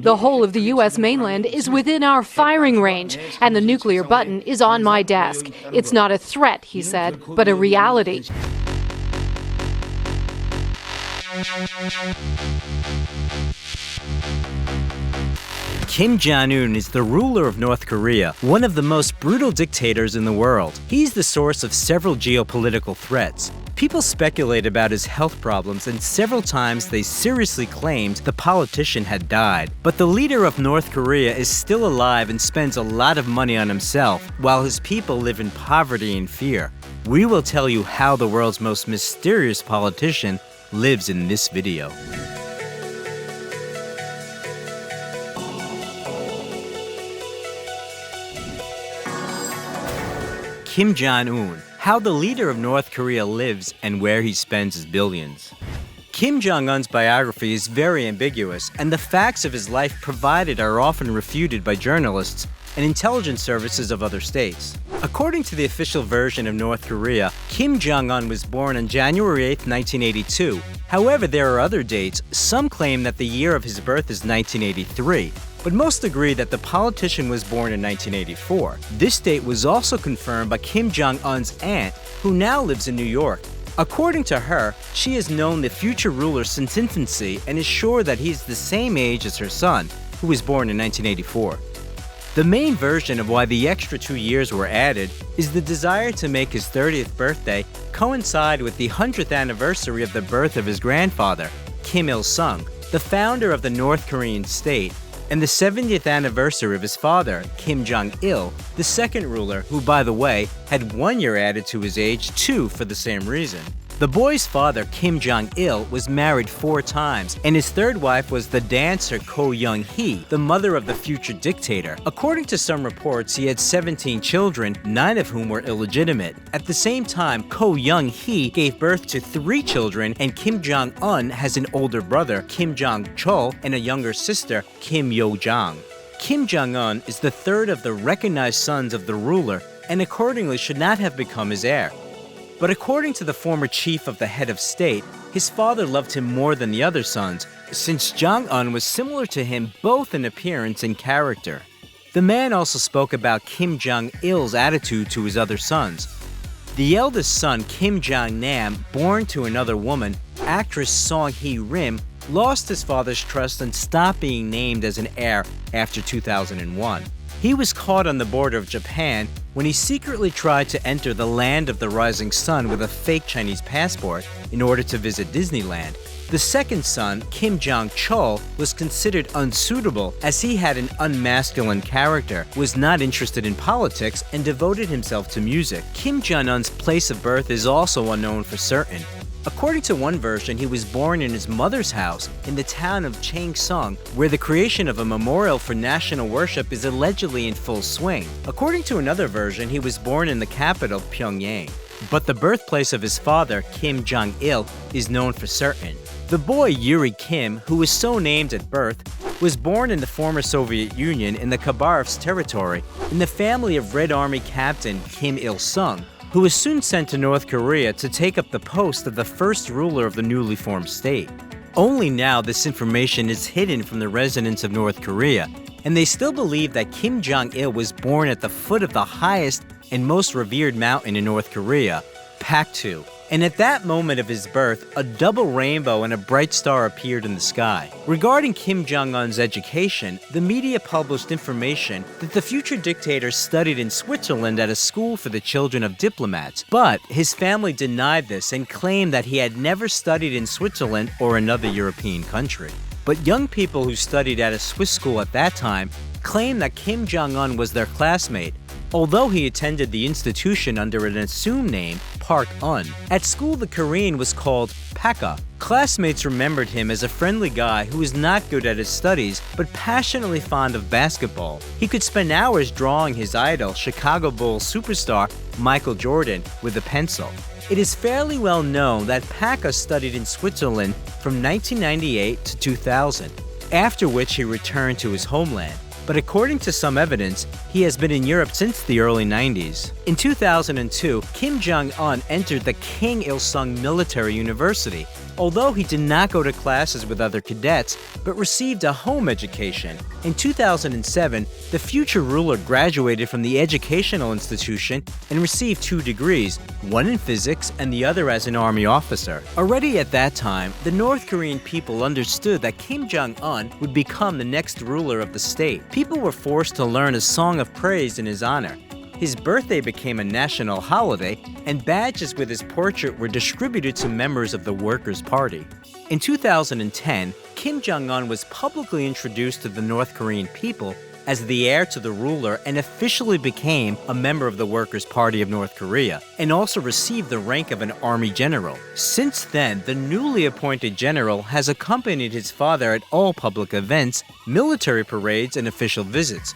The whole of the U.S. mainland is within our firing range, and the nuclear button is on my desk. It's not a threat, he said, but a reality. Kim Jong-un is the ruler of North Korea, one of the most brutal dictators in the world. He's the source of several geopolitical threats. People speculate about his health problems, and several times they seriously claimed the politician had died. But the leader of North Korea is still alive and spends a lot of money on himself, while his people live in poverty and fear. We will tell you how the world's most mysterious politician lives in this video. Kim Jong-un, how the leader of North Korea lives and where he spends his billions. Kim Jong-un's biography is very ambiguous, and the facts of his life provided are often refuted by journalists and intelligence services of other states. According to the official version of North Korea, Kim Jong-un was born on January 8, 1982. However, there are other dates. Some claim that the year of his birth is 1983. But most agree that the politician was born in 1984. This date was also confirmed by Kim Jong-un's aunt, who now lives in New York. According to her, she has known the future ruler since infancy and is sure that he's the same age as her son, who was born in 1984. The main version of why the extra 2 years were added is the desire to make his 30th birthday coincide with the 100th anniversary of the birth of his grandfather, Kim Il-sung, the founder of the North Korean state, and the 70th anniversary of his father, Kim Jong-il, the second ruler, who, by the way, had 1 year added to his age too for the same reason. The boy's father, Kim Jong-il, was married 4 times, and his third wife was the dancer Ko Young-hee, the mother of the future dictator. According to some reports, he had 17 children, 9 of whom were illegitimate. At the same time, Ko Young-hee gave birth to 3 children, and Kim Jong-un has an older brother, Kim Jong-chol, and a younger sister, Kim Yo-jong. Kim Jong-un is the third of the recognized sons of the ruler, and accordingly should not have become his heir. But according to the former chief of the head of state, his father loved him more than the other sons, since Jong-un was similar to him both in appearance and character. The man also spoke about Kim Jong-il's attitude to his other sons. The eldest son, Kim Jong-nam, born to another woman, actress Song Hee-rim, lost his father's trust and stopped being named as an heir after 2001. He was caught on the border of Japan when he secretly tried to enter the land of the rising sun with a fake Chinese passport in order to visit Disneyland. The second son, Kim Jong-chol, was considered unsuitable as he had an unmasculine character, was not interested in politics, and devoted himself to music. Kim Jong-un's place of birth is also unknown for certain. According to one version, he was born in his mother's house in the town of Changsung, where the creation of a memorial for national worship is allegedly in full swing. According to another version, he was born in the capital, Pyongyang. But the birthplace of his father, Kim Jong-il, is known for certain. The boy Yuri Kim, who was so named at birth, was born in the former Soviet Union in the Khabarovsk territory in the family of Red Army Captain Kim Il-sung, who was soon sent to North Korea to take up the post of the first ruler of the newly formed state. Only now this information is hidden from the residents of North Korea, and they still believe that Kim Jong-il was born at the foot of the highest and most revered mountain in North Korea, Paktu. And at that moment of his birth, a double rainbow and a bright star appeared in the sky. Regarding Kim Jong-un's education, the media published information that the future dictator studied in Switzerland at a school for the children of diplomats. But his family denied this and claimed that he had never studied in Switzerland or another European country. But young people who studied at a Swiss school at that time claimed that Kim Jong-un was their classmate, although he attended the institution under an assumed name, Park-un. At school, the Korean was called Paka. Classmates remembered him as a friendly guy who was not good at his studies, but passionately fond of basketball. He could spend hours drawing his idol, Chicago Bulls superstar Michael Jordan, with a pencil. It is fairly well known that Paka studied in Switzerland from 1998 to 2000, after which he returned to his homeland. But according to some evidence, he has been in Europe since the early 90s. In 2002, Kim Jong-un entered the King Il-sung Military University, although he did not go to classes with other cadets, but received a home education. In 2007, the future ruler graduated from the educational institution and received 2 degrees, one in physics and the other as an army officer. Already at that time, the North Korean people understood that Kim Jong-un would become the next ruler of the state. People were forced to learn a song of praise in his honor. His birthday became a national holiday, and badges with his portrait were distributed to members of the Workers' Party. In 2010, Kim Jong-un was publicly introduced to the North Korean people as the heir to the ruler and officially became a member of the Workers' Party of North Korea, and also received the rank of an army general. Since then, the newly appointed general has accompanied his father at all public events, military parades, and official visits.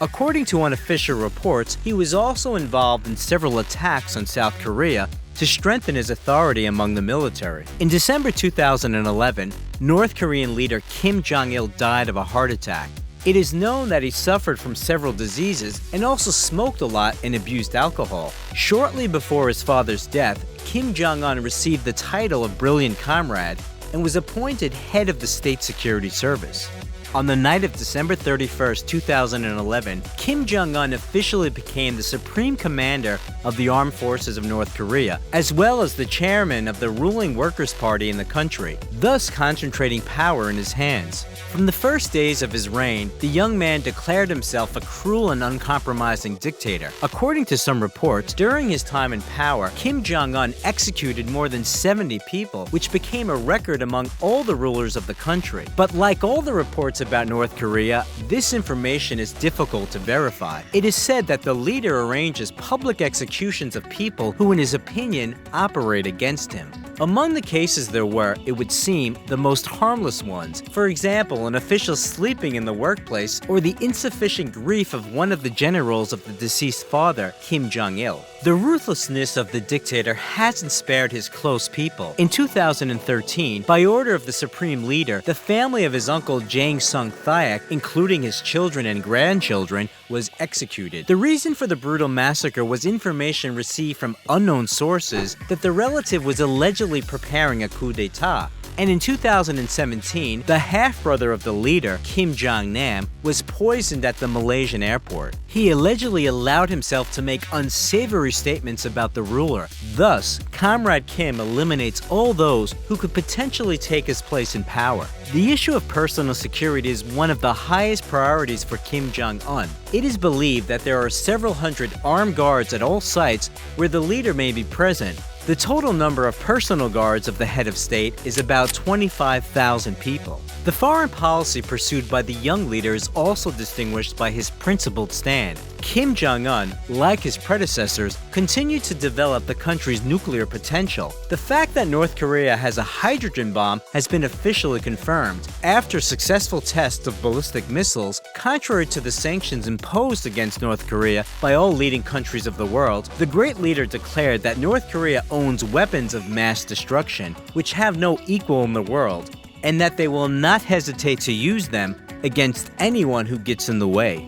According to unofficial reports, he was also involved in several attacks on South Korea to strengthen his authority among the military. In December 2011, North Korean leader Kim Jong-il died of a heart attack. It is known that he suffered from several diseases and also smoked a lot and abused alcohol. Shortly before his father's death, Kim Jong-un received the title of Brilliant Comrade and was appointed head of the State Security Service. On the night of December 31, 2011, Kim Jong-un officially became the Supreme Commander of the Armed Forces of North Korea, as well as the chairman of the ruling Workers' Party in the country, thus concentrating power in his hands. From the first days of his reign, the young man declared himself a cruel and uncompromising dictator. According to some reports, during his time in power, Kim Jong-un executed more than 70 people, which became a record among all the rulers of the country. But like all the reports about North Korea, this information is difficult to verify. It is said that the leader arranges public executions of people who, in his opinion, operate against him. Among the cases there were, it would seem, the most harmless ones. For example, an official sleeping in the workplace or the insufficient grief of one of the generals of the deceased father, Kim Jong-il. The ruthlessness of the dictator hasn't spared his close people. In 2013, by order of the supreme leader, the family of his uncle Jang Sung-thaek, including his children and grandchildren, was executed. The reason for the brutal massacre was information received from unknown sources that the relative was allegedly preparing a coup d'etat. And in 2017, the half-brother of the leader, Kim Jong-nam, was poisoned at the Malaysian airport. He allegedly allowed himself to make unsavory statements about the ruler. Thus, Comrade Kim eliminates all those who could potentially take his place in power. The issue of personal security is one of the highest priorities for Kim Jong-un. It is believed that there are several hundred armed guards at all sites where the leader may be present. The total number of personal guards of the head of state is about 25,000 people. The foreign policy pursued by the young leader is also distinguished by his principled stand. Kim Jong-un, like his predecessors, continued to develop the country's nuclear potential. The fact that North Korea has a hydrogen bomb has been officially confirmed. After successful tests of ballistic missiles, contrary to the sanctions imposed against North Korea by all leading countries of the world, the great leader declared that North Korea owns weapons of mass destruction, which have no equal in the world, and that they will not hesitate to use them against anyone who gets in the way.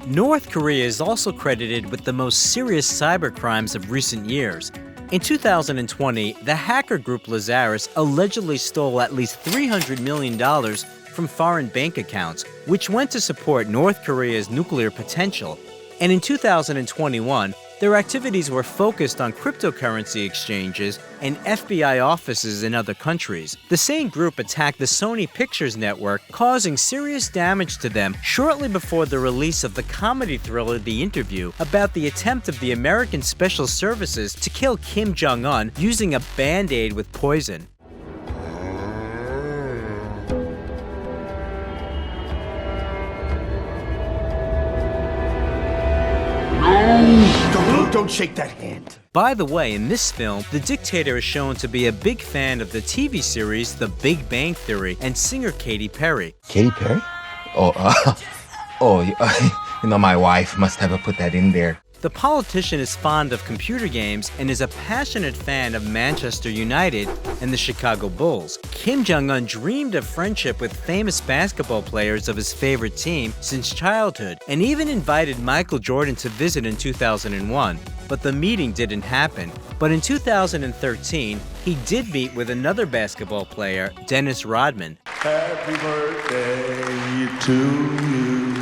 North Korea is also credited with the most serious cybercrimes of recent years. In 2020, the hacker group Lazarus allegedly stole at least $300 million from foreign bank accounts, which went to support North Korea's nuclear potential. And in 2021, their activities were focused on cryptocurrency exchanges and FBI offices in other countries. The same group attacked the Sony Pictures network, causing serious damage to them shortly before the release of the comedy thriller The Interview, about the attempt of the American Special Services to kill Kim Jong-un using a Band-Aid with poison. Don't shake that hand. By the way, in this film, the dictator is shown to be a big fan of the TV series The Big Bang Theory and singer Katy Perry. Katy Perry? My wife must have put that in there. The politician is fond of computer games and is a passionate fan of Manchester United and the Chicago Bulls. Kim Jong-un dreamed of friendship with famous basketball players of his favorite team since childhood, and even invited Michael Jordan to visit in 2001. But the meeting didn't happen. But in 2013, he did meet with another basketball player, Dennis Rodman. Happy birthday to you.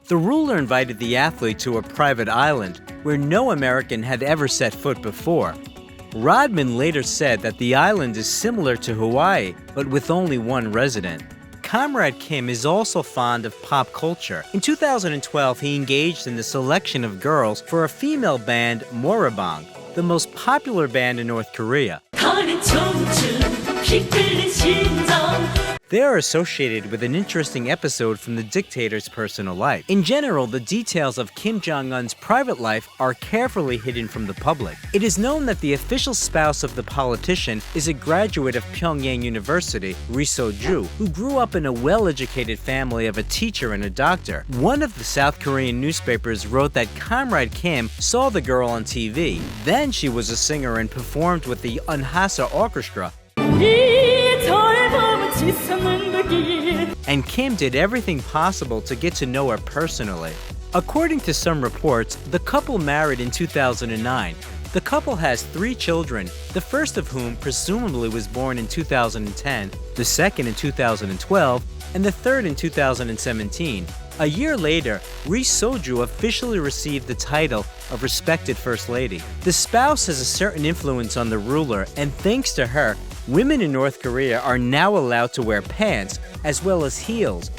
The ruler invited the athlete to a private island where no American had ever set foot before. Rodman later said that the island is similar to Hawaii, but with only one resident. Comrade Kim is also fond of pop culture. In 2012, he engaged in the selection of girls for a female band, Moribong, the most popular band in North Korea. They are associated with an interesting episode from the dictator's personal life. In general, the details of Kim Jong-un's private life are carefully hidden from the public. It is known that the official spouse of the politician is a graduate of Pyongyang University, Ri So-ju, who grew up in a well-educated family of a teacher and a doctor. One of the South Korean newspapers wrote that Comrade Kim saw the girl on TV. Then she was a singer and performed with the Unhasa Orchestra. And Kim did everything possible to get to know her personally. According to some reports, the couple married in 2009. The couple has 3 children, the first of whom presumably was born in 2010, the second in 2012, and the third in 2017. A year later, Ri So-ju officially received the title of Respected First Lady. The spouse has a certain influence on the ruler, and thanks to her, women in North Korea are now allowed to wear pants as well as heels.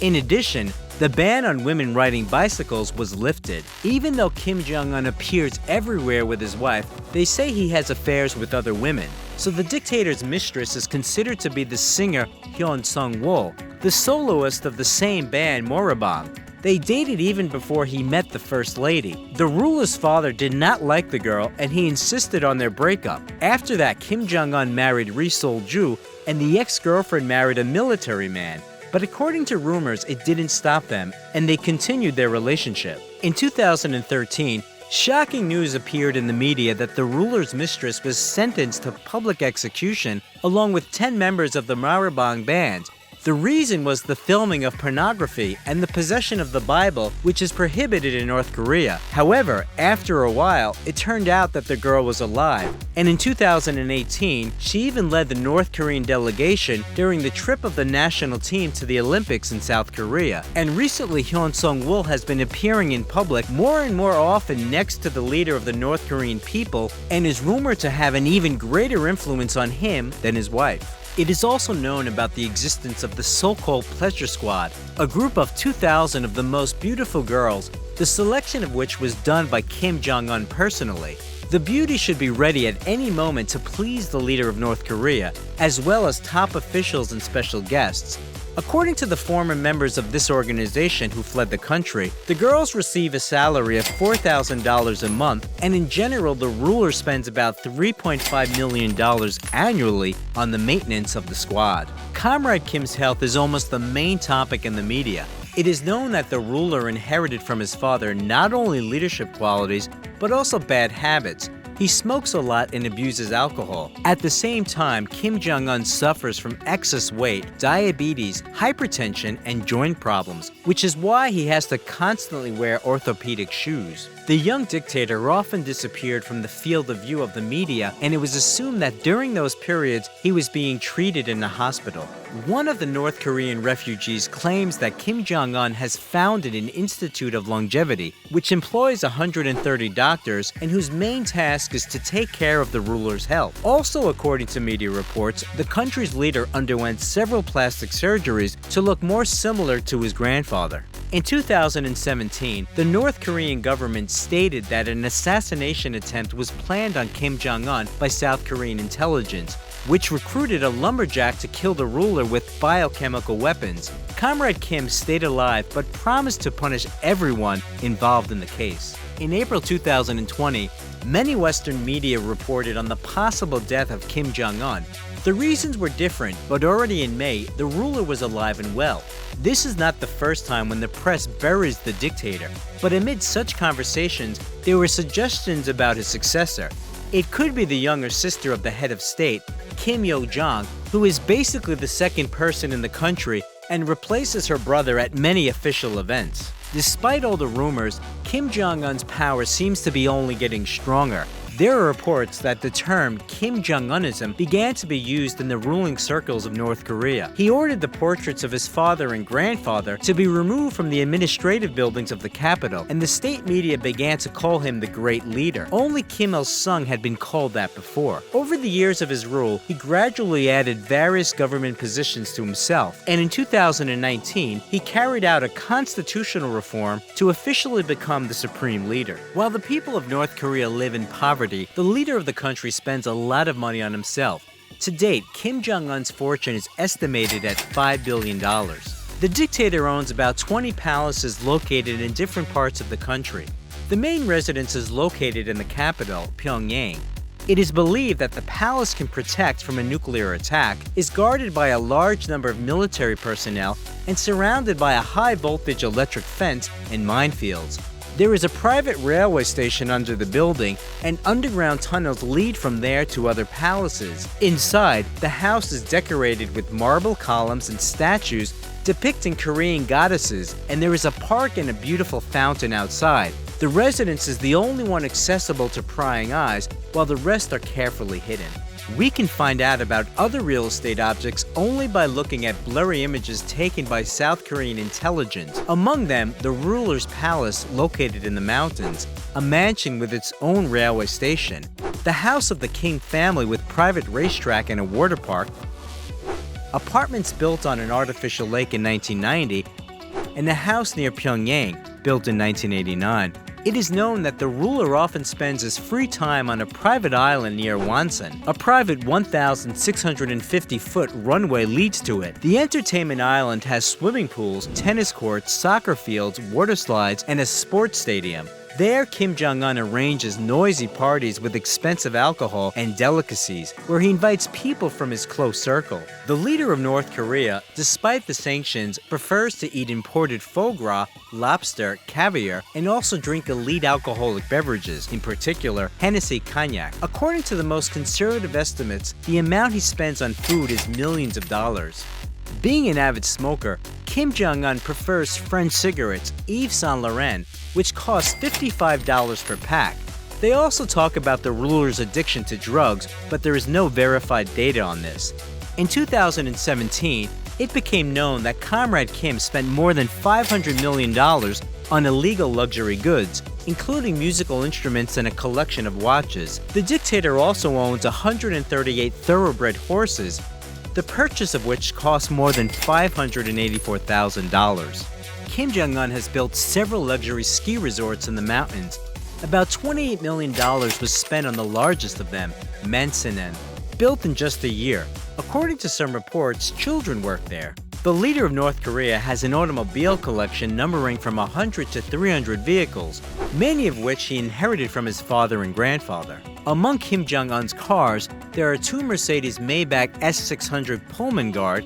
In addition, the ban on women riding bicycles was lifted. Even though Kim Jong-un appears everywhere with his wife, they say he has affairs with other women. So the dictator's mistress is considered to be the singer Hyun Sung-woo, the soloist of the same band Moribong. They dated even before he met the First Lady. The ruler's father did not like the girl and he insisted on their breakup. After that, Kim Jong-un married Ri So-ju and the ex-girlfriend married a military man. But according to rumors, it didn't stop them and they continued their relationship. In 2013, shocking news appeared in the media that the ruler's mistress was sentenced to public execution along with 10 members of the Moribong band. The reason was the filming of pornography and the possession of the Bible, which is prohibited in North Korea. However, after a while, it turned out that the girl was alive. And in 2018, she even led the North Korean delegation during the trip of the national team to the Olympics in South Korea. And recently, Hyun Sung-woo has been appearing in public more and more often next to the leader of the North Korean people and is rumored to have an even greater influence on him than his wife. It is also known about the existence of the so-called Pleasure Squad, a group of 2,000 of the most beautiful girls, the selection of which was done by Kim Jong-un personally. The beauty should be ready at any moment to please the leader of North Korea, as well as top officials and special guests. According to the former members of this organization who fled the country, the girls receive a salary of $4,000 a month, and in general, the ruler spends about $3.5 million annually on the maintenance of the squad. Comrade Kim's health is almost the main topic in the media. It is known that the ruler inherited from his father not only leadership qualities, but also bad habits. He smokes a lot and abuses alcohol. At the same time, Kim Jong-un suffers from excess weight, diabetes, hypertension, and joint problems, which is why he has to constantly wear orthopedic shoes. The young dictator often disappeared from the field of view of the media, and it was assumed that during those periods he was being treated in a hospital. One of the North Korean refugees claims that Kim Jong-un has founded an Institute of Longevity, which employs 130 doctors and whose main task is to take care of the ruler's health. Also, according to media reports, the country's leader underwent several plastic surgeries to look more similar to his grandfather. In 2017, the North Korean government stated that an assassination attempt was planned on Kim Jong-un by South Korean intelligence, which recruited a lumberjack to kill the ruler with biochemical weapons. Comrade Kim stayed alive but promised to punish everyone involved in the case. In April 2020, many Western media reported on the possible death of Kim Jong-un. The reasons were different, but already in May, the ruler was alive and well. This is not the first time when the press buries the dictator, but amid such conversations, there were suggestions about his successor. It could be the younger sister of the head of state, Kim Yo-jong, who is basically the second person in the country and replaces her brother at many official events. Despite all the rumors, Kim Jong-un's power seems to be only getting stronger. There are reports that the term Kim Jong-unism began to be used in the ruling circles of North Korea. He ordered the portraits of his father and grandfather to be removed from the administrative buildings of the capital, and the state media began to call him the Great Leader. Only Kim Il-sung had been called that before. Over the years of his rule, he gradually added various government positions to himself, and in 2019, he carried out a constitutional reform to officially become the supreme leader. While the people of North Korea live in poverty, the leader of the country spends a lot of money on himself. To date, Kim Jong-un's fortune is estimated at $5 billion. The dictator owns about 20 palaces located in different parts of the country. The main residence is located in the capital, Pyongyang. It is believed that the palace can protect from a nuclear attack, is guarded by a large number of military personnel, and surrounded by a high-voltage electric fence and minefields. There is a private railway station under the building, and underground tunnels lead from there to other palaces. Inside, the house is decorated with marble columns and statues depicting Korean goddesses, and there is a park and a beautiful fountain outside. The residence is the only one accessible to prying eyes, while the rest are carefully hidden. We can find out about other real estate objects only by looking at blurry images taken by South Korean intelligence. Among them, the ruler's palace located in the mountains, a mansion with its own railway station, the house of the King family with private racetrack and a water park, apartments built on an artificial lake in 1990, and a house near Pyongyang, built in 1989. It is known that the ruler often spends his free time on a private island near Wonsan. A private 1,650-foot runway leads to it. The entertainment island has swimming pools, tennis courts, soccer fields, water slides, and a sports stadium. There, Kim Jong-un arranges noisy parties with expensive alcohol and delicacies, where he invites people from his close circle. The leader of North Korea, despite the sanctions, prefers to eat imported foie gras, lobster, caviar, and also drink elite alcoholic beverages, in particular, Hennessy cognac. According to the most conservative estimates, the amount he spends on food is millions of dollars. Being an avid smoker, Kim Jong-un prefers French cigarettes Yves Saint Laurent, which cost $55 per pack. They also talk about the ruler's addiction to drugs, but there is no verified data on this. In 2017, it became known that Comrade Kim spent more than $500 million on illegal luxury goods, including musical instruments and a collection of watches. The dictator also owns 138 thoroughbred horses, the purchase of which cost more than $584,000. Kim Jong-un has built several luxury ski resorts in the mountains. About $28 million was spent on the largest of them, Mansinan, built in just a year. According to some reports, children work there. The leader of North Korea has an automobile collection numbering from 100 to 300 vehicles, many of which he inherited from his father and grandfather. Among Kim Jong-un's cars, there are two Mercedes Maybach S600 Pullman Guard.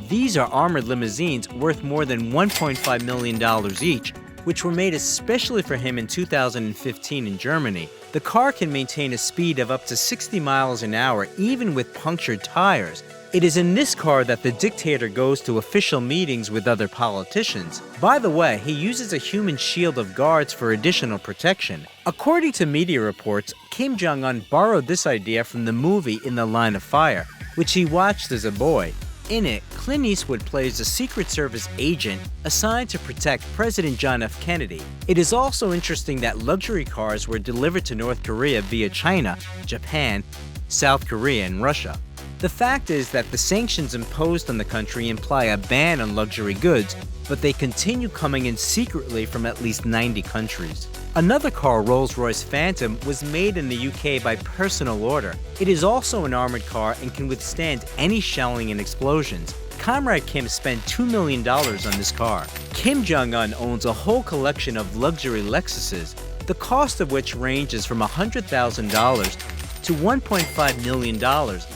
These are armored limousines worth more than $1.5 million each, which were made especially for him in 2015 in Germany. The car can maintain a speed of up to 60 miles an hour even with punctured tires. It is in this car that the dictator goes to official meetings with other politicians. By the way, he uses a human shield of guards for additional protection. According to media reports, Kim Jong-un borrowed this idea from the movie In the Line of Fire, which he watched as a boy. In it, Clint Eastwood plays a Secret Service agent assigned to protect President John F. Kennedy. It is also interesting that luxury cars were delivered to North Korea via China, Japan, South Korea, and Russia. The fact is that the sanctions imposed on the country imply a ban on luxury goods, but they continue coming in secretly from at least 90 countries. Another car, Rolls-Royce Phantom, was made in the UK by personal order. It is also an armored car and can withstand any shelling and explosions. Comrade Kim spent $2 million on this car. Kim Jong-un owns a whole collection of luxury Lexuses, the cost of which ranges from $100,000 to $1.5 million,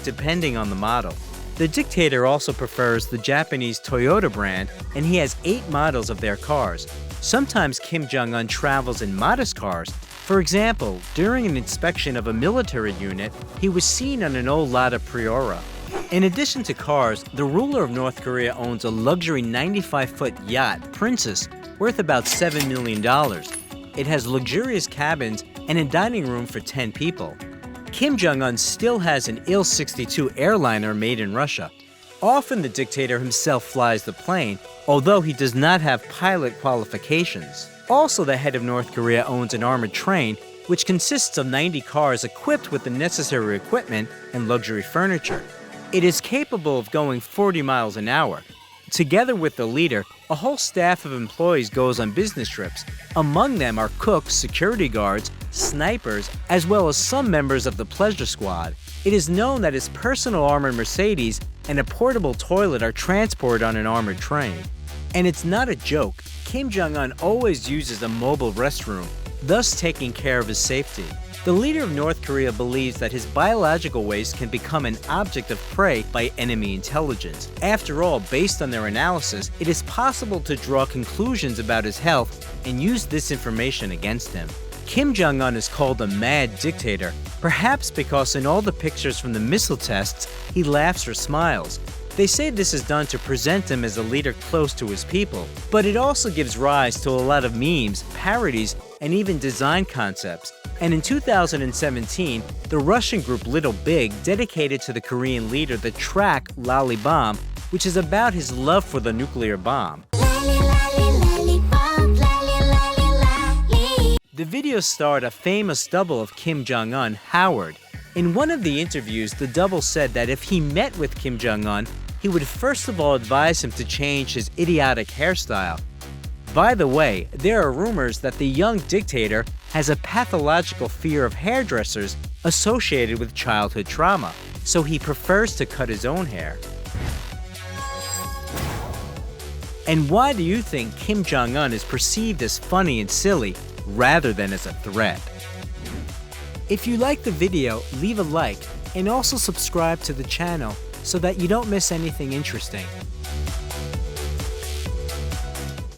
depending on the model. The dictator also prefers the Japanese Toyota brand, and he has 8 models of their cars. Sometimes Kim Jong-un travels in modest cars. For example, during an inspection of a military unit, he was seen on an old Lada Priora. In addition to cars, the ruler of North Korea owns a luxury 95-foot yacht, Princess, worth about $7 million. It has luxurious cabins and a dining room for 10 people. Kim Jong-un still has an Il-62 airliner made in Russia. Often the dictator himself flies the plane, although he does not have pilot qualifications. Also, the head of North Korea owns an armored train, which consists of 90 cars equipped with the necessary equipment and luxury furniture. It is capable of going 40 miles an hour. Together with the leader, a whole staff of employees goes on business trips. Among them are cooks, security guards, snipers, as well as some members of the pleasure squad. It is known that his personal armored Mercedes and a portable toilet are transported on an armored train. And it's not a joke. Kim Jong-un always uses a mobile restroom, thus taking care of his safety. The leader of North Korea believes that his biological waste can become an object of prey by enemy intelligence. After all, based on their analysis, it is possible to draw conclusions about his health and use this information against him. Kim Jong-un is called a mad dictator, perhaps because in all the pictures from the missile tests, he laughs or smiles. They say this is done to present him as a leader close to his people, but it also gives rise to a lot of memes, parodies, and even design concepts. And in 2017, the Russian group Little Big dedicated to the Korean leader the track Lolly Bomb, which is about his love for the nuclear bomb. The video starred a famous double of Kim Jong-un, Howard. In one of the interviews, the double said that if he met with Kim Jong-un, he would first of all advise him to change his idiotic hairstyle. By the way, there are rumors that the young dictator has a pathological fear of hairdressers associated with childhood trauma, so he prefers to cut his own hair. And why do you think Kim Jong-un is perceived as funny and silly rather than as a threat? If you like the video, leave a like and also subscribe to the channel so that you don't miss anything interesting.